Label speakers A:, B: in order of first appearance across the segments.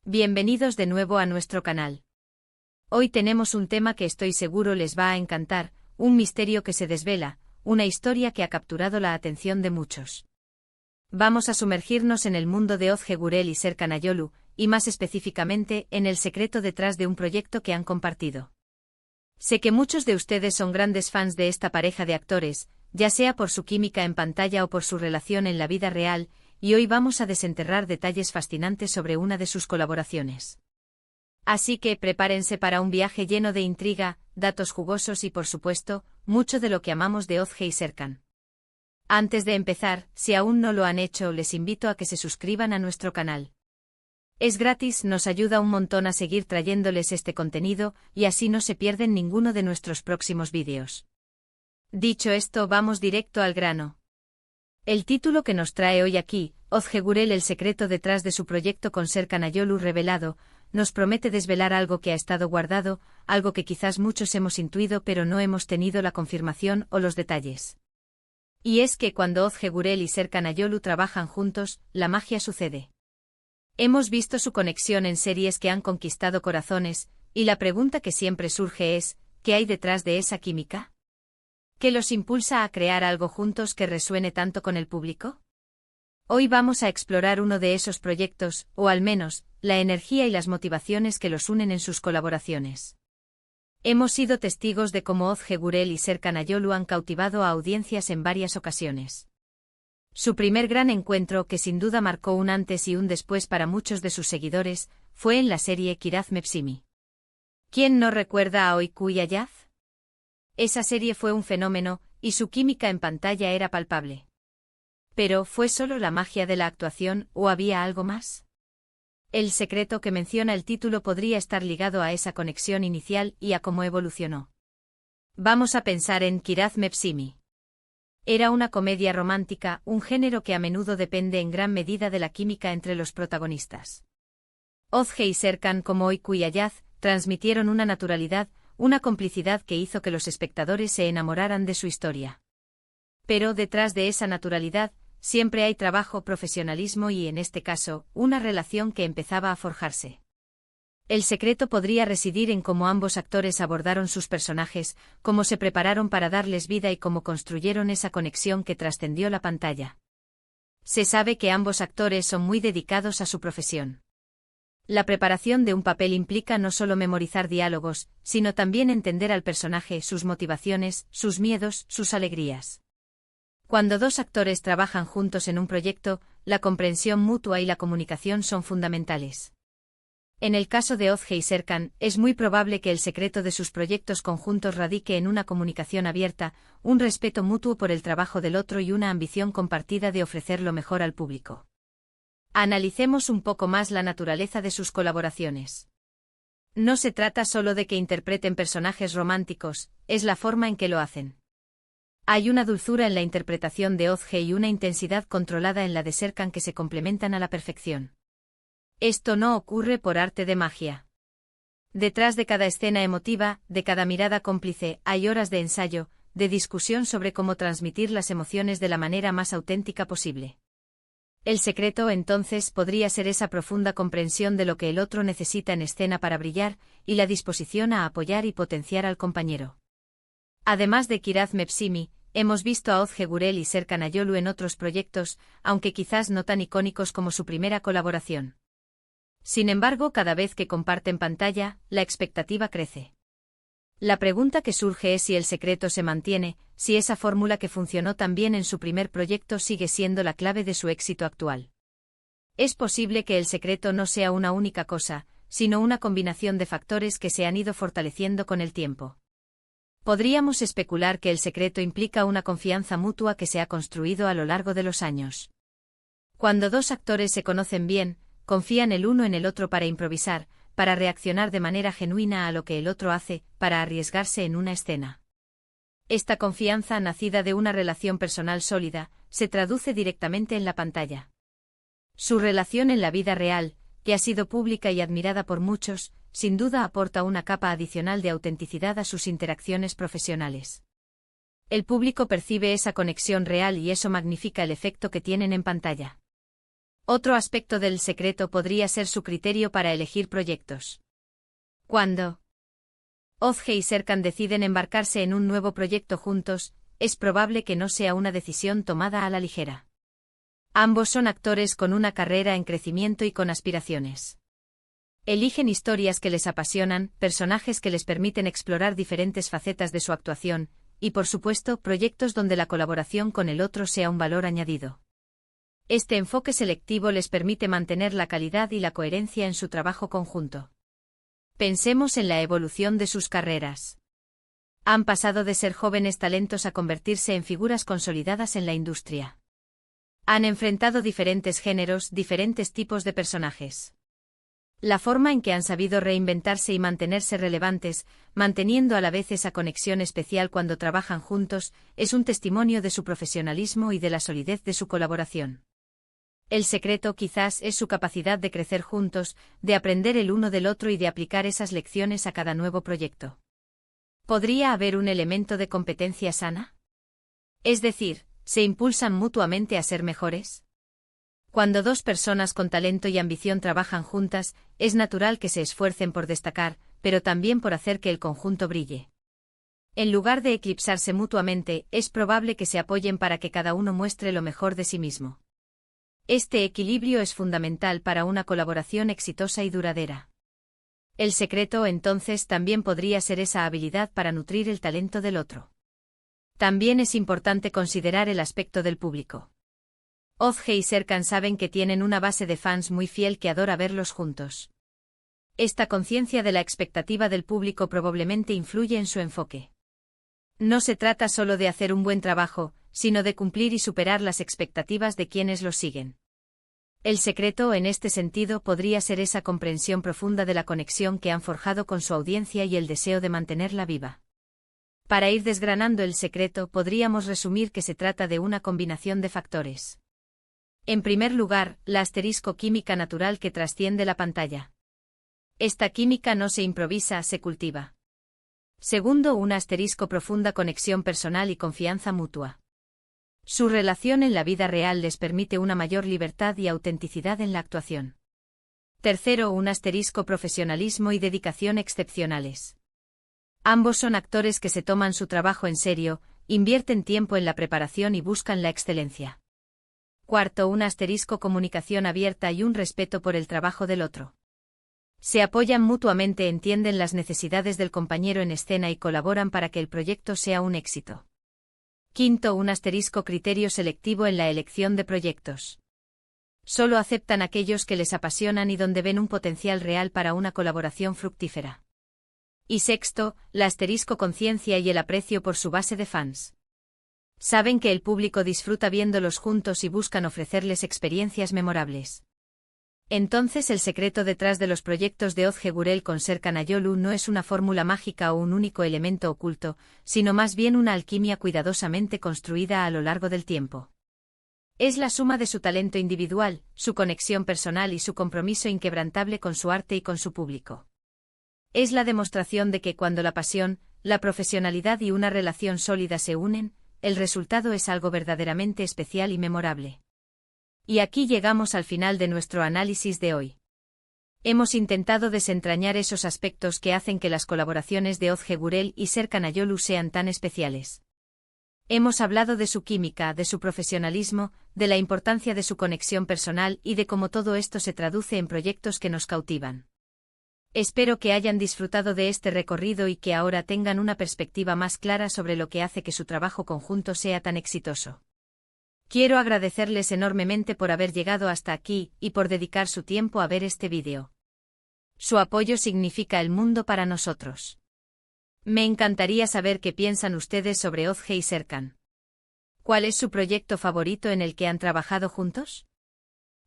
A: Bienvenidos de nuevo a nuestro canal. Hoy tenemos un tema que estoy seguro les va a encantar, un misterio que se desvela, una historia que ha capturado la atención de muchos. Vamos a sumergirnos en el mundo de Ozge Gurel y Serkan Ayolu, y más específicamente en el secreto detrás de un proyecto que han compartido. Sé que muchos de ustedes son grandes fans de esta pareja de actores, ya sea por su química en pantalla o por su relación en la vida real, y hoy vamos a desenterrar detalles fascinantes sobre una de sus colaboraciones. Así que prepárense para un viaje lleno de intriga, datos jugosos y por supuesto, mucho de lo que amamos de Ozge y Serkan. Antes de empezar, si aún no lo han hecho, les invito a que se suscriban a nuestro canal. Es gratis, nos ayuda un montón a seguir trayéndoles este contenido, y así no se pierden ninguno de nuestros próximos vídeos. Dicho esto, vamos directo al grano. El título que nos trae hoy aquí, Ozge Gurel, el secreto detrás de su proyecto con Serkan Ayolu revelado, nos promete desvelar algo que ha estado guardado, algo que quizás muchos hemos intuido pero no hemos tenido la confirmación o los detalles. Y es que cuando Ozge Gurel y Serkan Ayolu trabajan juntos, la magia sucede. Hemos visto su conexión en series que han conquistado corazones, y la pregunta que siempre surge es, ¿qué hay detrás de esa química? ¿Qué los impulsa a crear algo juntos que resuene tanto con el público? Hoy vamos a explorar uno de esos proyectos, o al menos, la energía y las motivaciones que los unen en sus colaboraciones. Hemos sido testigos de cómo Ozge Gurel y Serkan Ayolu han cautivado a audiencias en varias ocasiones. Su primer gran encuentro, que sin duda marcó un antes y un después para muchos de sus seguidores, fue en la serie Kiraz Mevsimi. ¿Quién no recuerda a Oiku y Ayaz? Esa serie fue un fenómeno, y su química en pantalla era palpable. Pero, ¿fue solo la magia de la actuación, o había algo más? El secreto que menciona el título podría estar ligado a esa conexión inicial y a cómo evolucionó. Vamos a pensar en Kiraz Mevsimi. Era una comedia romántica, un género que a menudo depende en gran medida de la química entre los protagonistas. Ozge y Serkan, como Oiku y Ayaz, transmitieron una naturalidad, una complicidad que hizo que los espectadores se enamoraran de su historia. Pero detrás de esa naturalidad, siempre hay trabajo, profesionalismo y, en este caso, una relación que empezaba a forjarse. El secreto podría residir en cómo ambos actores abordaron sus personajes, cómo se prepararon para darles vida y cómo construyeron esa conexión que trascendió la pantalla. Se sabe que ambos actores son muy dedicados a su profesión. La preparación de un papel implica no solo memorizar diálogos, sino también entender al personaje, sus motivaciones, sus miedos, sus alegrías. Cuando dos actores trabajan juntos en un proyecto, la comprensión mutua y la comunicación son fundamentales. En el caso de Ozge y Serkan, es muy probable que el secreto de sus proyectos conjuntos radique en una comunicación abierta, un respeto mutuo por el trabajo del otro y una ambición compartida de ofrecer lo mejor al público. Analicemos un poco más la naturaleza de sus colaboraciones. No se trata solo de que interpreten personajes románticos, es la forma en que lo hacen. Hay una dulzura en la interpretación de Ozge y una intensidad controlada en la de Serkan que se complementan a la perfección. Esto no ocurre por arte de magia. Detrás de cada escena emotiva, de cada mirada cómplice, hay horas de ensayo, de discusión sobre cómo transmitir las emociones de la manera más auténtica posible. El secreto, entonces, podría ser esa profunda comprensión de lo que el otro necesita en escena para brillar, y la disposición a apoyar y potenciar al compañero. Además de Kiraz Mevsimi, hemos visto a Ozge Gurel y Serkan Ayolu en otros proyectos, aunque quizás no tan icónicos como su primera colaboración. Sin embargo, cada vez que comparten pantalla, la expectativa crece. La pregunta que surge es si el secreto se mantiene, si esa fórmula que funcionó tan bien en su primer proyecto sigue siendo la clave de su éxito actual. Es posible que el secreto no sea una única cosa, sino una combinación de factores que se han ido fortaleciendo con el tiempo. Podríamos especular que el secreto implica una confianza mutua que se ha construido a lo largo de los años. Cuando dos actores se conocen bien, confían el uno en el otro para improvisar, para reaccionar de manera genuina a lo que el otro hace, para arriesgarse en una escena. Esta confianza, nacida de una relación personal sólida, se traduce directamente en la pantalla. Su relación en la vida real, que ha sido pública y admirada por muchos, sin duda aporta una capa adicional de autenticidad a sus interacciones profesionales. El público percibe esa conexión real y eso magnifica el efecto que tienen en pantalla. Otro aspecto del secreto podría ser su criterio para elegir proyectos. Cuando Ozge y Serkan deciden embarcarse en un nuevo proyecto juntos, es probable que no sea una decisión tomada a la ligera. Ambos son actores con una carrera en crecimiento y con aspiraciones. Eligen historias que les apasionan, personajes que les permiten explorar diferentes facetas de su actuación, y por supuesto, proyectos donde la colaboración con el otro sea un valor añadido. Este enfoque selectivo les permite mantener la calidad y la coherencia en su trabajo conjunto. Pensemos en la evolución de sus carreras. Han pasado de ser jóvenes talentos a convertirse en figuras consolidadas en la industria. Han enfrentado diferentes géneros, diferentes tipos de personajes. La forma en que han sabido reinventarse y mantenerse relevantes, manteniendo a la vez esa conexión especial cuando trabajan juntos, es un testimonio de su profesionalismo y de la solidez de su colaboración. El secreto quizás es su capacidad de crecer juntos, de aprender el uno del otro y de aplicar esas lecciones a cada nuevo proyecto. ¿Podría haber un elemento de competencia sana? Es decir, ¿se impulsan mutuamente a ser mejores? Cuando dos personas con talento y ambición trabajan juntas, es natural que se esfuercen por destacar, pero también por hacer que el conjunto brille. En lugar de eclipsarse mutuamente, es probable que se apoyen para que cada uno muestre lo mejor de sí mismo. Este equilibrio es fundamental para una colaboración exitosa y duradera. El secreto, entonces, también podría ser esa habilidad para nutrir el talento del otro. También es importante considerar el aspecto del público. Ozge y Serkan saben que tienen una base de fans muy fiel que adora verlos juntos. Esta conciencia de la expectativa del público probablemente influye en su enfoque. No se trata solo de hacer un buen trabajo, sino de cumplir y superar las expectativas de quienes los siguen. El secreto en este sentido podría ser esa comprensión profunda de la conexión que han forjado con su audiencia y el deseo de mantenerla viva. Para ir desgranando el secreto, podríamos resumir que se trata de una combinación de factores. En primer lugar, la asterisco química natural que trasciende la pantalla. Esta química no se improvisa, se cultiva. Segundo, una asterisco profunda conexión personal y confianza mutua. Su relación en la vida real les permite una mayor libertad y autenticidad en la actuación. Tercero, un asterisco profesionalismo y dedicación excepcionales. Ambos son actores que se toman su trabajo en serio, invierten tiempo en la preparación y buscan la excelencia. Cuarto, un asterisco comunicación abierta y un respeto por el trabajo del otro. Se apoyan mutuamente, entienden las necesidades del compañero en escena y colaboran para que el proyecto sea un éxito. Quinto, un asterisco criterio selectivo en la elección de proyectos. Solo aceptan aquellos que les apasionan y donde ven un potencial real para una colaboración fructífera. Y sexto, la asterisco conciencia y el aprecio por su base de fans. Saben que el público disfruta viéndolos juntos y buscan ofrecerles experiencias memorables. Entonces el secreto detrás de los proyectos de Ozge Gurel con Serkan Ayolu no es una fórmula mágica o un único elemento oculto, sino más bien una alquimia cuidadosamente construida a lo largo del tiempo. Es la suma de su talento individual, su conexión personal y su compromiso inquebrantable con su arte y con su público. Es la demostración de que cuando la pasión, la profesionalidad y una relación sólida se unen, el resultado es algo verdaderamente especial y memorable. Y aquí llegamos al final de nuestro análisis de hoy. Hemos intentado desentrañar esos aspectos que hacen que las colaboraciones de Ozge Gurel y Serkan Ayolu sean tan especiales. Hemos hablado de su química, de su profesionalismo, de la importancia de su conexión personal y de cómo todo esto se traduce en proyectos que nos cautivan. Espero que hayan disfrutado de este recorrido y que ahora tengan una perspectiva más clara sobre lo que hace que su trabajo conjunto sea tan exitoso. Quiero agradecerles enormemente por haber llegado hasta aquí y por dedicar su tiempo a ver este vídeo. Su apoyo significa el mundo para nosotros. Me encantaría saber qué piensan ustedes sobre Ozge y Serkan. ¿Cuál es su proyecto favorito en el que han trabajado juntos?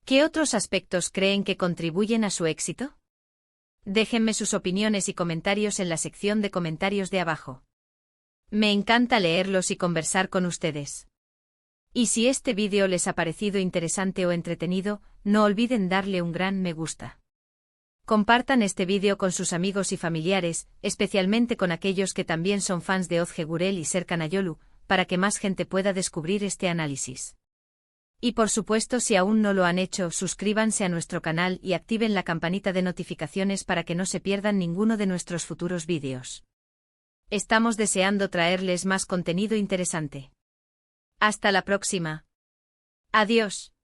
A: ¿Qué otros aspectos creen que contribuyen a su éxito? Déjenme sus opiniones y comentarios en la sección de comentarios de abajo. Me encanta leerlos y conversar con ustedes. Y si este vídeo les ha parecido interesante o entretenido, no olviden darle un gran me gusta. Compartan este vídeo con sus amigos y familiares, especialmente con aquellos que también son fans de Ozge Gurel y Serkan Ayolu, para que más gente pueda descubrir este análisis. Y por supuesto, si aún no lo han hecho, suscríbanse a nuestro canal y activen la campanita de notificaciones para que no se pierdan ninguno de nuestros futuros vídeos. Estamos deseando traerles más contenido interesante. Hasta la próxima. Adiós.